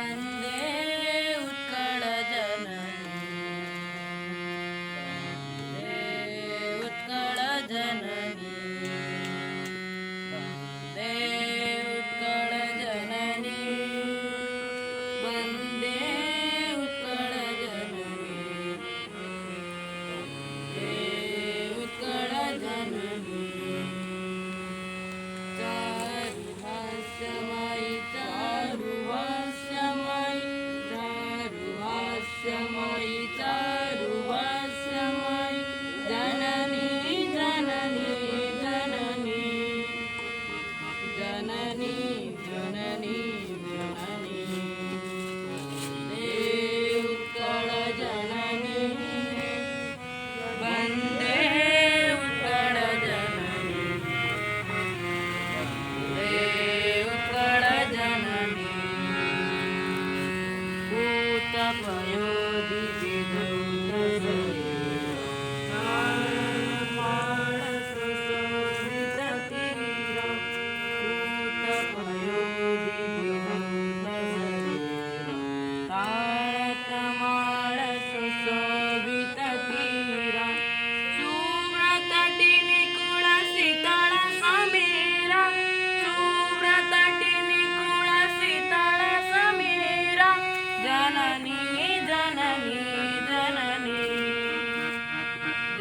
वन्दे उत्कलजननी वन्दे उत्कलजननी वन्दे उत्कलजननी वन्दे उत्कलजननी वन्दे उत्कलजननी चारुहास्यमयी चारुहास्यमयी चारुहास्यमयी चारुहास्यमयी जननी जननी जननी जननी जननी जननी वन्दे उत्कलजननी वन्दे उत्कलजननी जननी जननी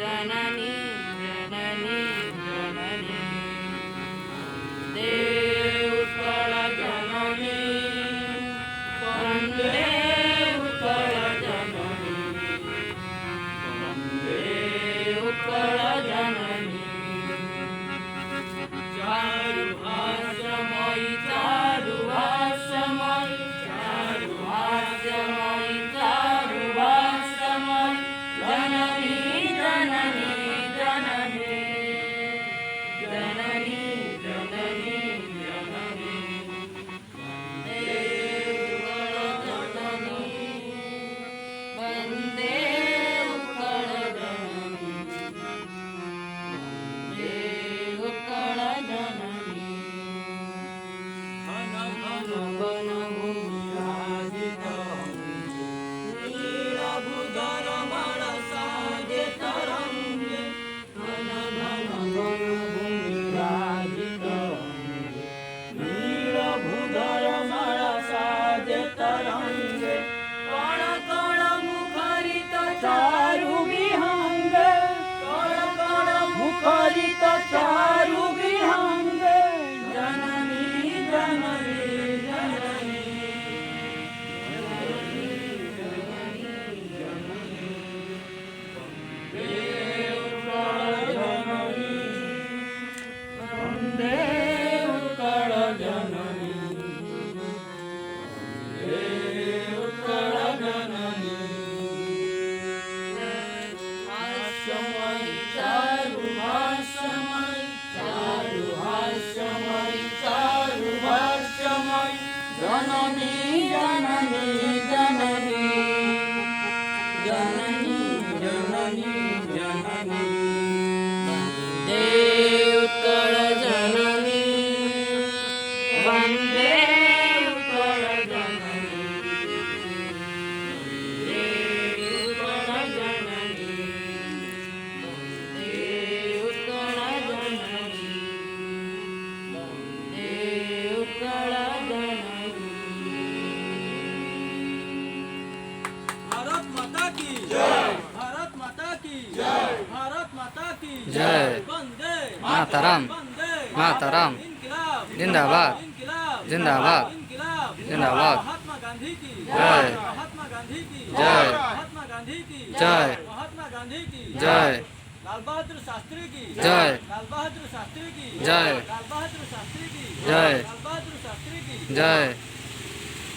जननी जननी जननी जननी देव उत्कलजननी वन्दे उत्कलजननी वन्दे उत्कलजननी चारुहास्यमयी चारुहास्यमयी चारुहास्यमयी चारुहास्यमयी जननी जननी जननी जननी जननी जननी वन्दे उत्कलजननी वन्दे उत्कलजननी घन घन वनभूमिराजित नीलभूधरमण साजे तरङ्गे घन घन वनभूमिराजित नीलभूधरमण साजे तरङ्गे कण कण मुखरित चारु विहङ्गे कण कण मुखरित चारु विहङ्गे जननी जननी जननी वन्दे उत्कलजननी वन्दे उत्कलजननी हास्यमयी चारुहास्यमयी चारुहास्यमयी चारुहास्यमयी जननी जननी जननी जननी जननी जननी वन्दे उत्कलजननी वन्दे उत्कलजननी वन्दे उत्कलजननी वन्दे उत्कलजननी वन्दे उत्कलजननी भारत माता की जय भारत माता की जय भारत माता की जय वंदे मातरम वंदे मातरम इनकलाब जिंदाबाद इनकलाब जिंदाबाद इनकलाब जिंदाबाद महात्मा गांधी की जय महात्मा गांधी की जय महात्मा गांधी की जय महात्मा गांधी की जय लाल बहादुर शास्त्री की जय लाल बहादुर शास्त्री की जय लाल बहादुर शास्त्री की जय लाल बहादुर शास्त्री की जय